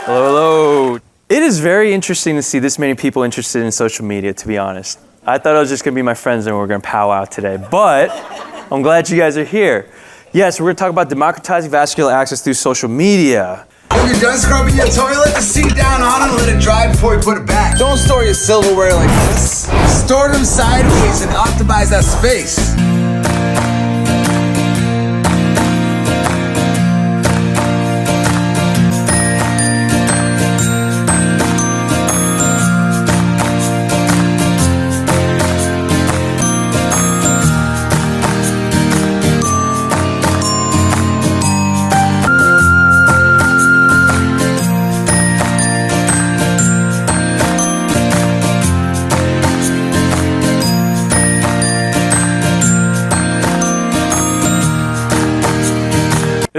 Hello, hello. It is very interesting to see this many people interested in social media, to be honest. I thought it was just going to be my friends and we were going to powwow today, but I'm glad you guys are here. Yes, we're going to talk about democratizing vascular access through social media. When you're done scrubbing your toilet, just sit down on it and let it dry before you put it back. Don't store your silverware like this. Store them sideways and optimize that space.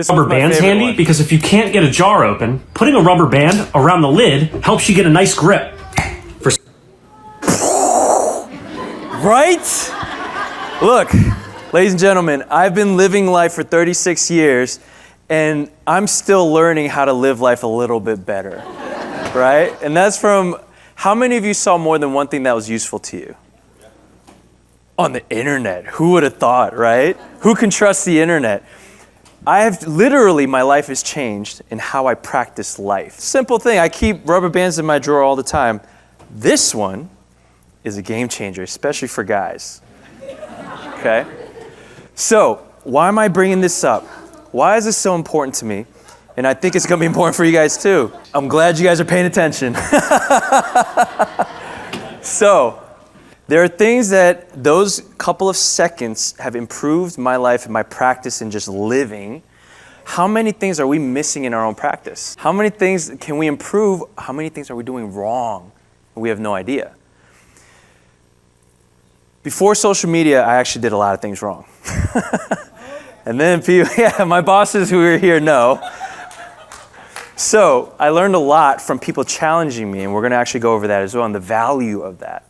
Rubber band's handy because if you can't get a jar open, putting a rubber band around the lid helps you get a nice grip. Right? Look, ladies and gentlemen, I've been living life for 36 years and I'm still learning how to live life a little bit better, right? And that's from, how many of you saw more than one thing that was useful to you? On the internet, who would have thought, right? Who can trust the internet? My life has changed in how I practice life. Simple thing, I keep rubber bands in my drawer all the time. This one is a game changer, especially for guys, okay? So, why am I bringing this up? Why is this so important to me? And I think it's gonna be important for you guys too. I'm glad you guys are paying attention. So, there are things that those couple of seconds have improved my life and my practice in just living. How many things are we missing in our own practice? How many things can we improve? How many things are we doing wrong? We have no idea. Before social media, I actually did a lot of things wrong. And then people, my bosses who are here know. So I learned a lot from people challenging me, and we're gonna actually go over that as well, and the value of that.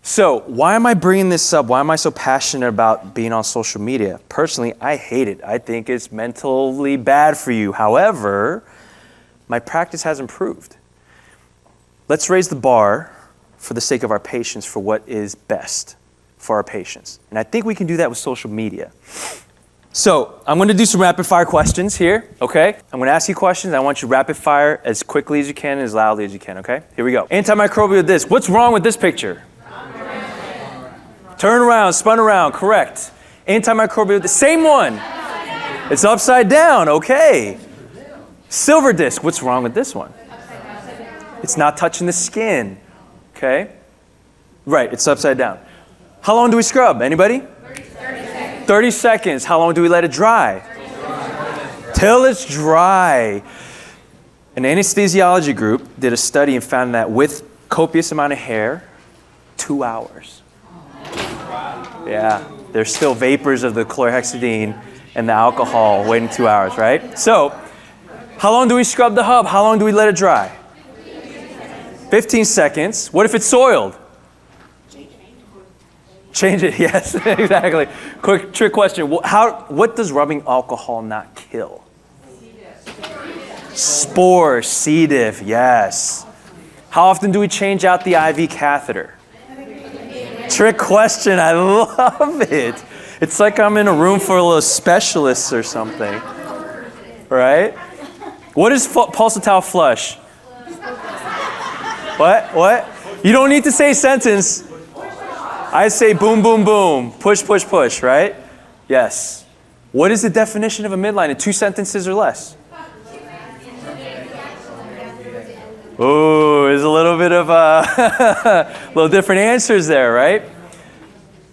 So why am I bringing this up? Why am I so passionate about being on social media? Personally, I hate it. I think it's mentally bad for you. However, my practice has improved. Let's raise the bar for the sake of our patients for what is best for our patients. And I think we can do that with social media. So I'm going to do some rapid fire questions here, okay? I'm going to ask you questions. I want you rapid fire as quickly as you can and as loudly as you can, okay? Here we go. Antimicrobial disc. What's wrong with this picture? Turn around, spun around, correct. Antimicrobial, the same one. It's upside down, okay. Silver disc, what's wrong with this one? It's not touching the skin, okay. Right, it's upside down. How long do we scrub, anybody? 30 seconds. 30 seconds, how long do we let it dry? Till it's dry. An anesthesiology group did a study and found that with copious amount of hair, 2 hours. Yeah, there's still vapors of the chlorhexidine and the alcohol waiting 2 hours, right? So, how long do we scrub the hub? How long do we let it dry? 15 seconds. What if it's soiled? Change it, yes, exactly. Quick trick question. What does rubbing alcohol not kill? Spores, C. diff, yes. How often do we change out the IV catheter? Trick question, I love it. It's like I'm in a room full of specialists or something, right? What is pulsatile flush? What? You don't need to say sentence. I say boom, boom, boom, push, push, push, right? Yes. What is the definition of a midline in 2 sentences or less? Oh, there's a little bit of little different answers there, right?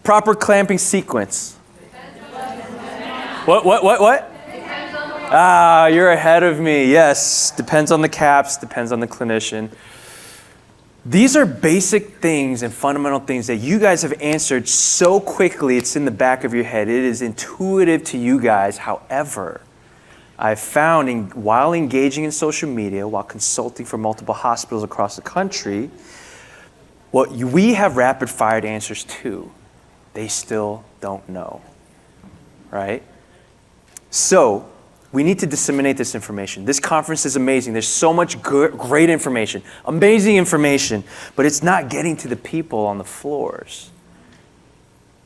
Proper clamping sequence. What? Ah, you're ahead of me. Yes, depends on the caps, depends on the clinician. These are basic things and fundamental things that you guys have answered so quickly, it's in the back of your head. It is intuitive to you guys. However, I've found while engaging in social media, while consulting for multiple hospitals across the country, what we have rapid-fired answers to, they still don't know, right? So We need to disseminate this information. This conference is amazing. There's so much great information, amazing information, but it's not getting to the people on the floors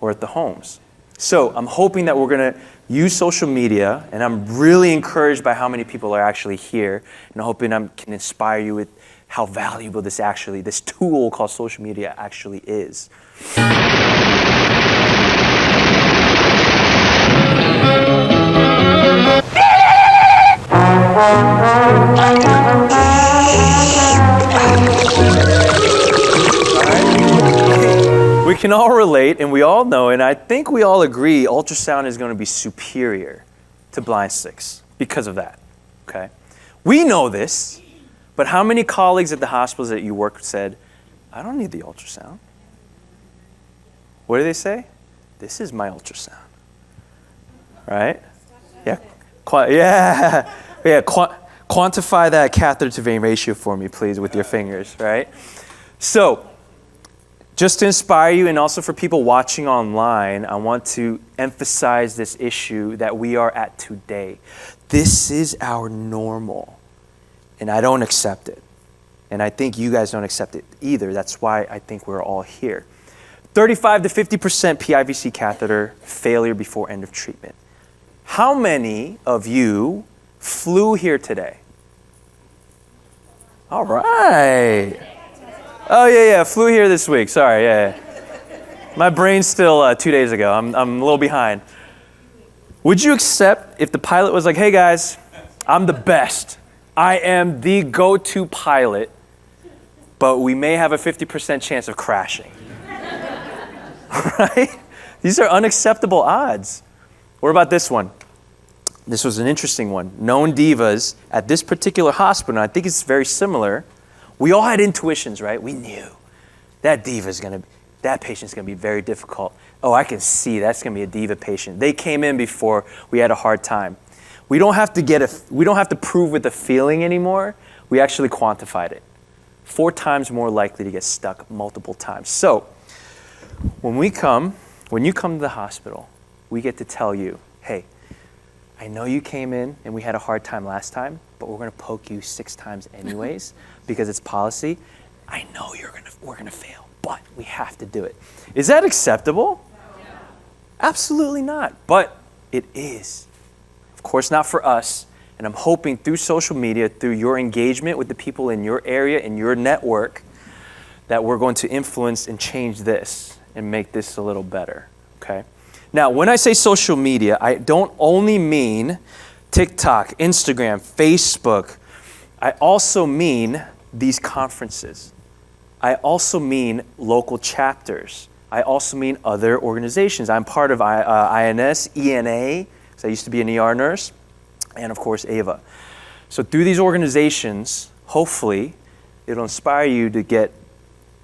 or at the homes. So I'm hoping that we're going to use social media, and I'm really encouraged by how many people are actually here, and I'm hoping I can inspire you with how valuable this tool called social media actually is. We can all relate, and we all know, and I think we all agree, ultrasound is going to be superior to blind sticks because of that, okay? We know this, but how many colleagues at the hospitals that you work with said, I don't need the ultrasound? What do they say? This is my ultrasound, right? Yeah, quantify that catheter to vein ratio for me, please, with your fingers, right? So, just to inspire you and also for people watching online, I want to emphasize this issue that we are at today. This is our normal, and I don't accept it. And I think you guys don't accept it either. That's why I think we're all here. 35 to 50% PIVC catheter failure before end of treatment. How many of you flew here today? All right. Oh, yeah, flew here this week. Sorry, yeah. My brain's still 2 days ago. I'm a little behind. Would you accept if the pilot was like, hey guys, I'm the best. I am the go-to pilot, but we may have a 50% chance of crashing. Right? These are unacceptable odds. What about this one? This was an interesting one. Known divas at this particular hospital, and I think it's very similar. We all had intuitions, right? We knew that patient's gonna be very difficult. Oh, I can see that's gonna be a diva patient. They came in before we had a hard time. We don't have to prove with a feeling anymore. We actually quantified it. 4 times more likely to get stuck multiple times. So, when you come to the hospital, we get to tell you, hey, I know you came in and we had a hard time last time, but we're gonna poke you 6 times anyways because it's policy. I know we're gonna fail, but we have to do it. Is that acceptable? No. Absolutely not, but it is. Of course, not for us, and I'm hoping through social media, through your engagement with the people in your area, in your network, that we're going to influence and change this and make this a little better, okay? Now, when I say social media, I don't only mean TikTok, Instagram, Facebook. I also mean these conferences. I also mean local chapters. I also mean other organizations. I'm part of INS, ENA, because I used to be an ER nurse, and of course AVA. So through these organizations, hopefully, it'll inspire you to get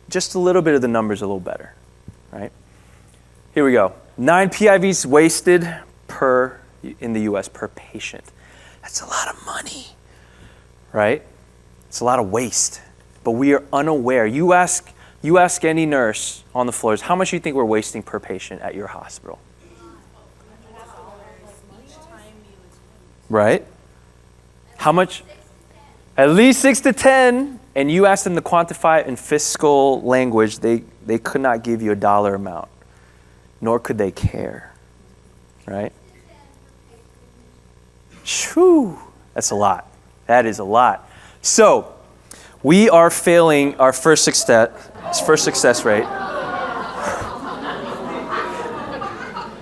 just a little bit of the numbers a little better, right? Here we go. 9 PIVs wasted in the US per patient. That's a lot of money, right? It's a lot of waste, but we are unaware. You ask any nurse on the floors, how much do you think we're wasting per patient at your hospital? Right? How much? At least 6 to 10, and you ask them to quantify it in fiscal language, they could not give you a dollar amount, nor could they care, right? Shoo, that's a lot. That is a lot. So, we are failing our first success rate.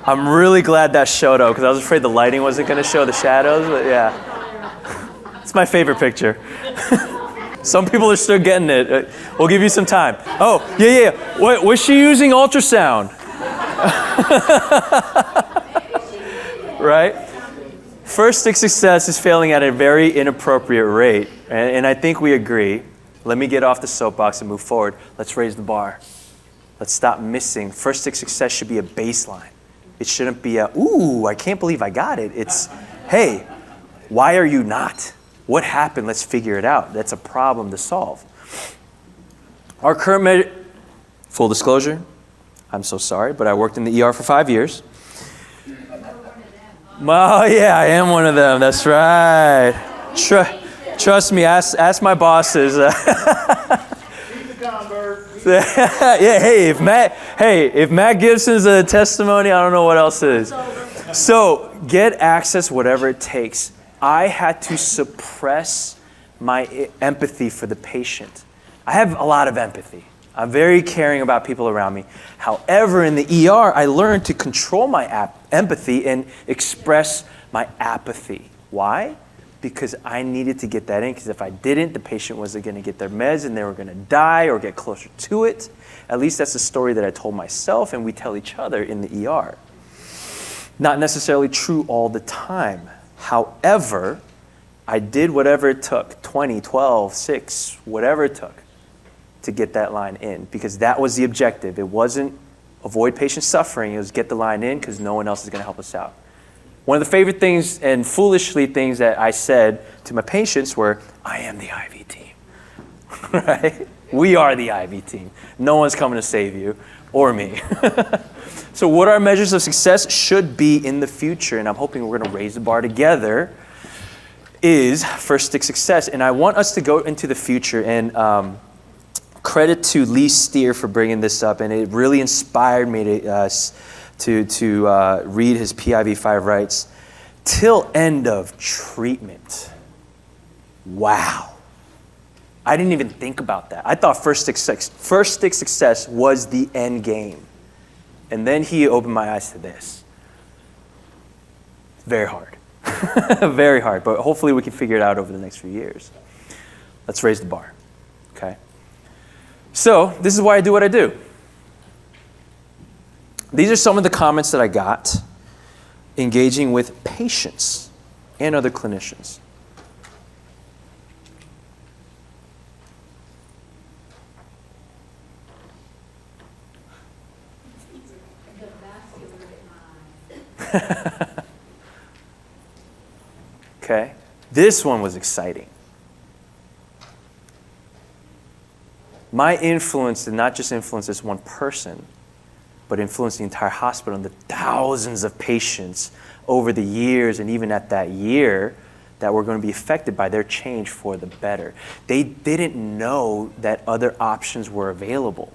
I'm really glad that showed up because I was afraid the lighting wasn't going to show the shadows, but yeah. It's my favorite picture. Some people are still getting it. We'll give you some time. Oh, yeah. Wait, was she using ultrasound? Right? First success is failing at a very inappropriate rate, and I think we agree. Let me get off the soapbox and move forward. Let's raise the bar. Let's stop missing. First success should be a baseline. It shouldn't be ooh, I can't believe I got it. It's, hey, why are you not? What happened? Let's figure it out. That's a problem to solve. Our current full disclosure, I'm so sorry, but I worked in the ER for 5 years. Oh yeah, I am one of them. That's right. Trust me. Ask my bosses. Yeah. Hey, if Matt Gibson's a testimony, I don't know what else is. So get access, whatever it takes. I had to suppress my empathy for the patient. I have a lot of empathy. I'm very caring about people around me. However, in the ER, I learned to control my empathy and express my apathy. Why? Because I needed to get that in, because if I didn't, the patient wasn't going to get their meds and they were going to die or get closer to it. At least that's the story that I told myself and we tell each other in the ER. Not necessarily true all the time. However, I did whatever it took, 20, 12, 6, whatever it took, to get that line in, because that was the objective. It wasn't avoid patient suffering, it was get the line in because no one else is going to help us out. One of the favorite things and foolishly things that I said to my patients were, I am the IV team, right? We are the IV team. No one's coming to save you or me. So what our measures of success should be in the future, and I'm hoping we're going to raise the bar together, is first stick success. And I want us to go into the future, and credit to Lee Steer for bringing this up, and it really inspired me to read his PIV5 writes, till end of treatment. Wow. I didn't even think about that. I thought first stick success was the end game. And then he opened my eyes to this. Very hard. Very hard, but hopefully we can figure it out over the next few years. Let's raise the bar, okay? So this is why I do what I do. These are some of the comments that I got engaging with patients and other clinicians. Okay, this one was exciting. My influence did not just influence this one person, but influence the entire hospital and the thousands of patients over the years, and even at that year, that were going to be affected by their change for the better. They didn't know that other options were available.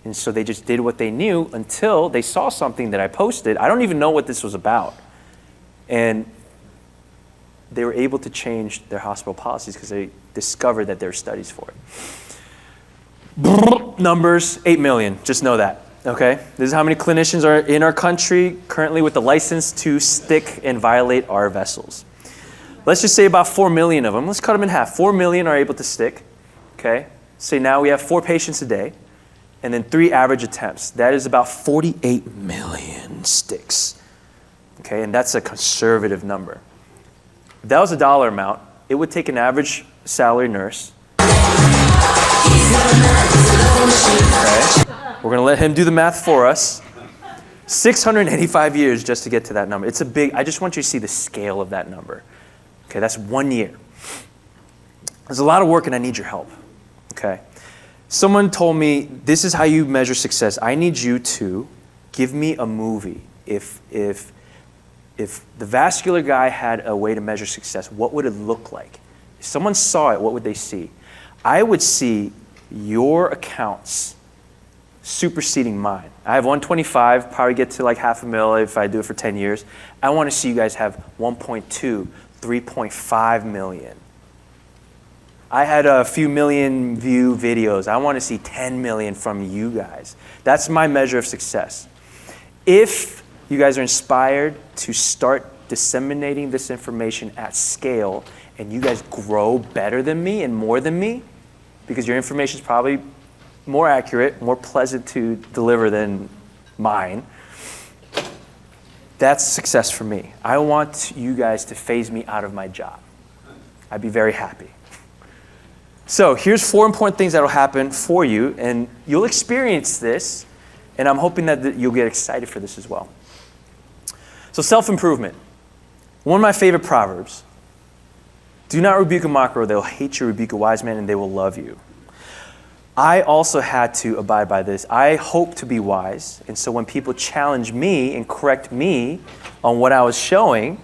And so they just did what they knew until they saw something that I posted. I don't even know what this was about. And they were able to change their hospital policies because they discovered that there were studies for it. Numbers, 8 million, just know that. Okay, this is how many clinicians are in our country currently with the license to stick and violate our vessels. Let's just say about 4 million of them. Let's cut them in half. 4 million are able to stick. Okay, say now we have 4 patients a day and then 3 average attempts. That is about 48 million sticks. Okay, and that's a conservative number. If that was a dollar amount, it would take an average salary nurse. Okay. We're going to let him do the math for us. 685 years just to get to that number. It's a big, I just want you to see the scale of that number. Okay, that's 1 year. There's a lot of work and I need your help. Okay. Someone told me, this is how you measure success. I need you to give me a movie. If the vascular guy had a way to measure success, what would it look like? If someone saw it, what would they see? I would see your accounts superseding mine. I have 125, probably get to like $500,000 if I do it for 10 years. I want to see you guys have 1.2, 3.5 million. I had a few million view videos. I want to see 10 million from you guys. That's my measure of success. If you guys are inspired to start disseminating this information at scale and you guys grow better than me and more than me, because your information is probably more accurate, more pleasant to deliver than mine, that's success for me. I want you guys to phase me out of my job. I'd be very happy. So here's 4 important things that will happen for you, and you'll experience this, and I'm hoping that you'll get excited for this as well. So self-improvement. One of my favorite proverbs. Do not rebuke a mocker, or they'll hate you. Rebuke a wise man, and they will love you. I also had to abide by this. I hope to be wise. And so when people challenge me and correct me on what I was showing,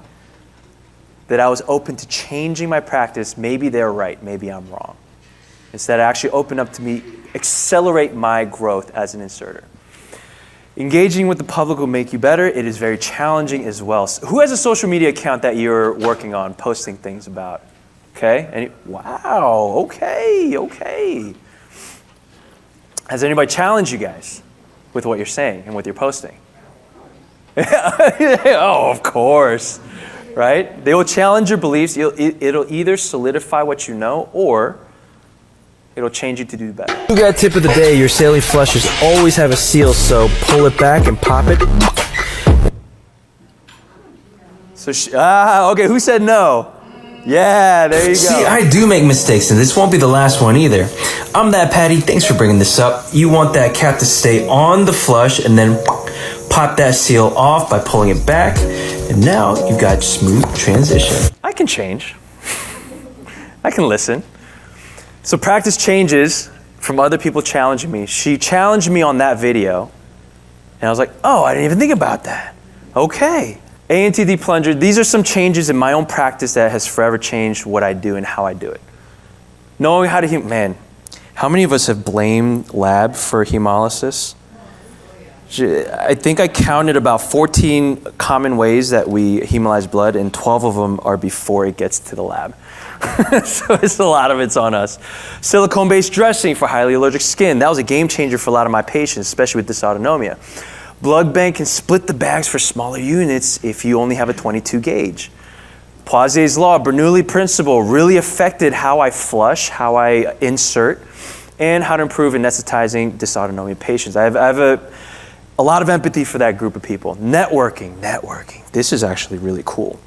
that I was open to changing my practice. Maybe they're right, maybe I'm wrong. Instead, I actually open up to me, accelerate my growth as an inserter. Engaging with the public will make you better. It is very challenging as well. So who has a social media account that you're working on, posting things about? Okay, wow, okay. Has anybody challenged you guys with what you're saying and what you're posting? Oh, of course, right? They will challenge your beliefs. It'll either solidify what you know or it'll change you to do better. You got a tip of the day. Your saline flushers always have a seal, so pull it back and pop it. So, okay, who said no? Yeah, there you go. See, I do make mistakes, and this won't be the last one either. I'm that Patty. Thanks for bringing this up. You want that cap to stay on the flush, and then pop that seal off by pulling it back, and now you've got smooth transition. I can change. I can listen. So practice changes from other people challenging me. She challenged me on that video, and I was like, oh, I didn't even think about that. Okay. ANTD plunger, these are some changes in my own practice that has forever changed what I do and how I do it. Knowing how to, man, how many of us have blamed lab for hemolysis? I think I counted about 14 common ways that we hemolyze blood, and 12 of them are before it gets to the lab. So it's a lot of it's on us. Silicone-based dressing for highly allergic skin. That was a game changer for a lot of my patients, especially with dysautonomia. Blood bank can split the bags for smaller units if you only have a 22 gauge. Poissier's law, Bernoulli principle really affected how I flush, how I insert, and how to improve anesthetizing dysautonomia patients. I have a lot of empathy for that group of people. Networking. This is actually really cool.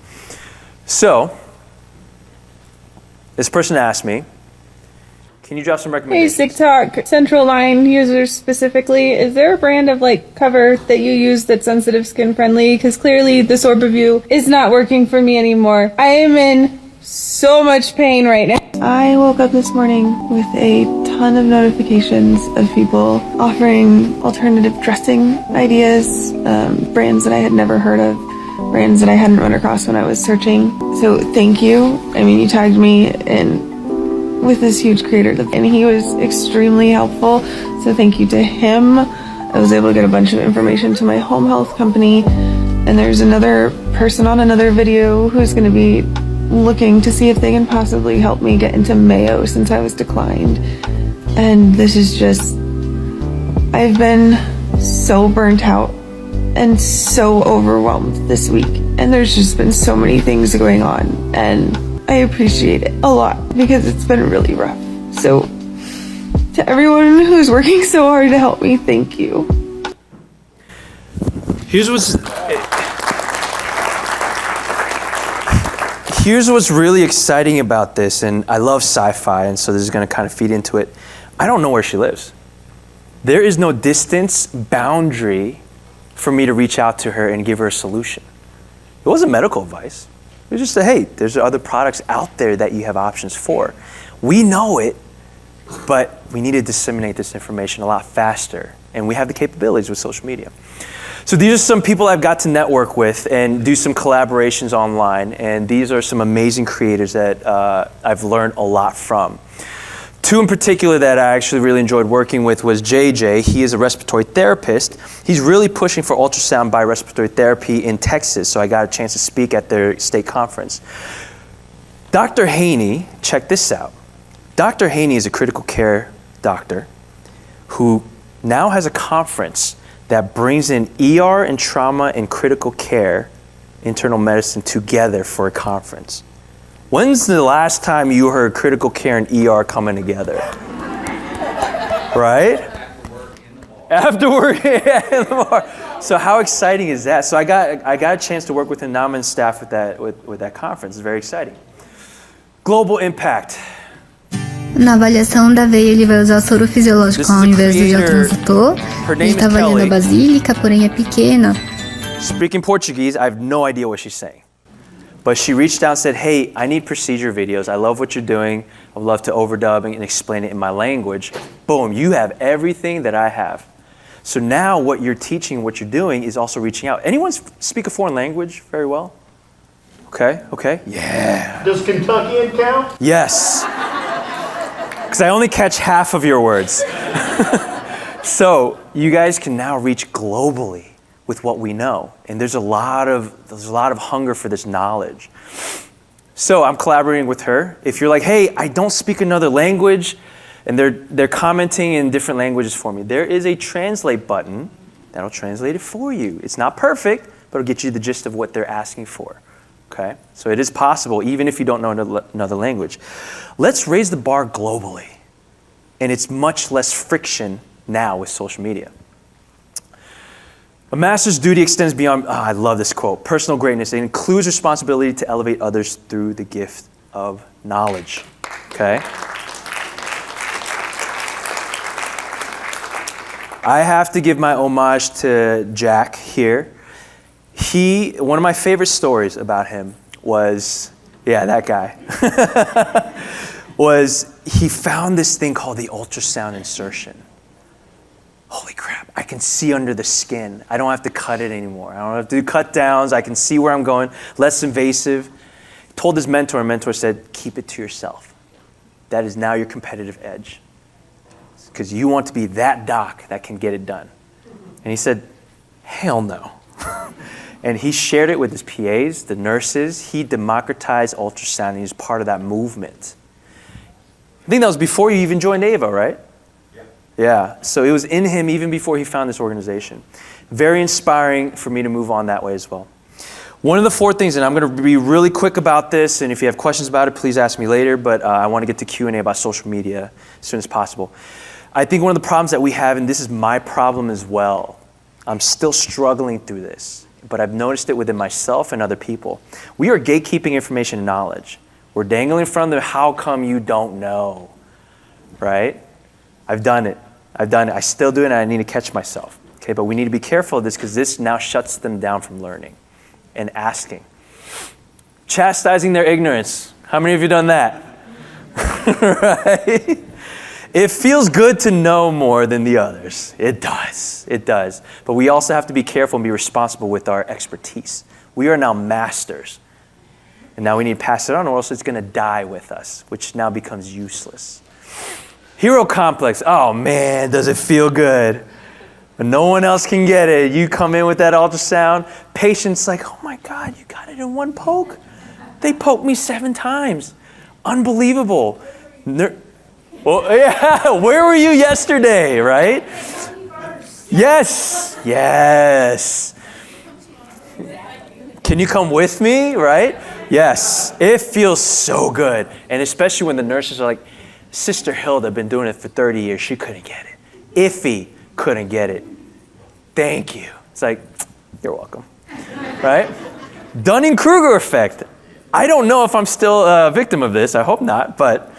So, this person asked me, can you drop some Hey, recommendations? Sick Talk, central line users specifically, is there a brand of cover that you use that's sensitive skin friendly? Because clearly the Sorbaview is not working for me anymore. I am in so much pain right now. I woke up this morning with a ton of notifications of people offering alternative dressing ideas, brands that I had never heard of, brands that I hadn't run across when I was searching. So thank you. I mean, you tagged me in with this huge creator, and he was extremely helpful, so thank you to him. I was able to get a bunch of information to my home health company, and there's another person on another video who's going to be looking to see if they can possibly help me get into Mayo since I was declined. And this is just, I've been so burnt out and so overwhelmed this week, and there's just been so many things going on, and I appreciate it a lot because it's been really rough. So, to everyone who's working so hard to help me, thank you. Here's what's really exciting about this, and I love sci-fi, and so this is going to kind of feed into it. I don't know where she lives. There is no distance boundary for me to reach out to her and give her a solution. It wasn't medical advice. It was just say, hey, there's other products out there that you have options for. We know it, but we need to disseminate this information a lot faster, and we have the capabilities with social media. So these are some people I've got to network with and do some collaborations online, and these are some amazing creators that I've learned a lot from. Two in particular that I actually really enjoyed working with was JJ. He is a respiratory therapist. He's really pushing for ultrasound by respiratory therapy in Texas, so I got a chance to speak at their state conference. Dr. Haney, check this out. Dr. Haney is a critical care doctor who now has a conference that brings in ER and trauma and critical care, internal medicine together for a conference. When's the last time you heard critical care and ER coming together? Right? After work in the bar. So how exciting is that? So I got a chance to work with Inama and staff with that conference. It's very exciting. Global impact. Na avaliação da veia, ele vai usar o soro fisiológico ao invés do geotransdutor. Ele está avaliando a basílica, porém é pequena. Speaking Portuguese, I have no idea what she's saying. But she reached out and said, hey, I need procedure videos. I love what you're doing. I would love to overdub and explain it in my language. Boom, you have everything that I have. So now what you're teaching, what you're doing is also reaching out. Anyone speak a foreign language very well? Okay, yeah. Does Kentuckian count? Yes. Because I only catch half of your words. So you guys can now reach globally with what we know. And there's a lot of hunger for this knowledge. So I'm collaborating with her. If you're like, hey, I don't speak another language, and they're commenting in different languages for me, there is a translate button that'll translate it for you. It's not perfect, but it'll get you the gist of what they're asking for. Okay? So it is possible, even if you don't know another language. Let's raise the bar globally. And it's much less friction now with social media. A master's duty extends beyond, I love this quote, personal greatness. It includes responsibility to elevate others through the gift of knowledge. Okay? I have to give my homage to Jack here. One of my favorite stories about him was, that guy, was he found this thing called the ultrasound insertion. Holy crap, I can see under the skin. I don't have to cut it anymore. I don't have to do cut downs. I can see where I'm going, less invasive. Told his mentor, and mentor said, keep it to yourself. That is now your competitive edge. Because you want to be that doc that can get it done. And he said, hell no. And he shared it with his PAs, the nurses. He democratized ultrasound, and he was part of that movement. I think that was before you even joined AVA, right? Yeah, so it was in him even before he found this organization. Very inspiring for me to move on that way as well. One of the 4 things, and I'm going to be really quick about this, and if you have questions about it, please ask me later, but I want to get to Q&A about social media as soon as possible. I think one of the problems that we have, and this is my problem as well, I'm still struggling through this, but I've noticed it within myself and other people. We are gatekeeping information and knowledge. We're dangling in front of them, how come you don't know, right? I've done it. I still do it, and I need to catch myself. Okay, but we need to be careful of this because this now shuts them down from learning and asking. Chastising their ignorance. How many of you done that? Right? It feels good to know more than the others. It does. But we also have to be careful and be responsible with our expertise. We are now masters. And now we need to pass it on, or else it's going to die with us, which now becomes useless. Hero complex. Oh man, does it feel good? When no one else can get it. You come in with that ultrasound. Patient's like, oh my God, you got it in one poke? They poked me 7 times. Unbelievable. Well, yeah, where were you yesterday, right? Yes. Can you come with me, right? Yes. It feels so good. And especially when the nurses are like, Sister Hilda been doing it for 30 years. She couldn't get it. Iffy couldn't get it. Thank you. It's like, you're welcome. Right? Dunning-Kruger effect. I don't know if I'm still a victim of this. I hope not. But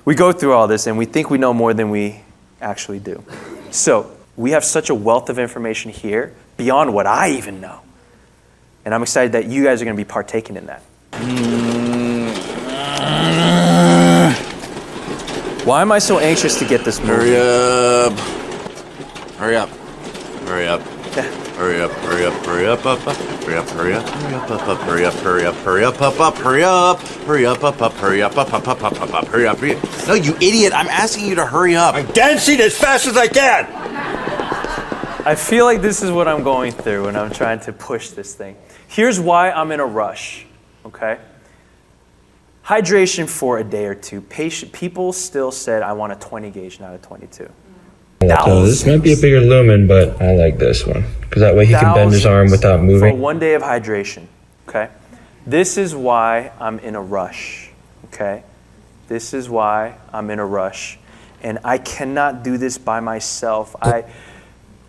we go through all this and we think we know more than we actually do. So we have such a wealth of information here beyond what I even know. And I'm excited that you guys are going to be partaking in that. Why am I so anxious to get this movie? Hurry up. No, you idiot, I'm asking you to hurry up. I'm dancing as fast as I can. I feel like this is what I'm going through when I'm trying to push this thing. Here's why I'm in a rush, okay? Hydration for a day or two. People still said I want a 20 gauge, not a 22. This might be a bigger lumen, but I like this one because that way he can bend his arm without moving. For 1 day of hydration, okay? This is why I'm in a rush, okay? This is why I'm in a rush. And I cannot do this by myself. I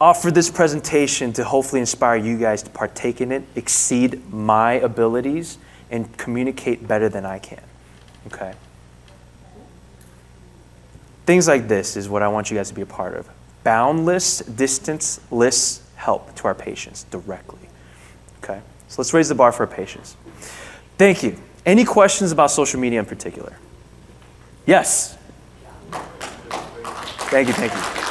offer this presentation to hopefully inspire you guys to partake in it, exceed my abilities, and communicate better than I can, okay? Things like this is what I want you guys to be a part of. Boundless, distanceless help to our patients directly, okay? So let's raise the bar for our patients. Thank you. Any questions about social media in particular? Yes. Thank you.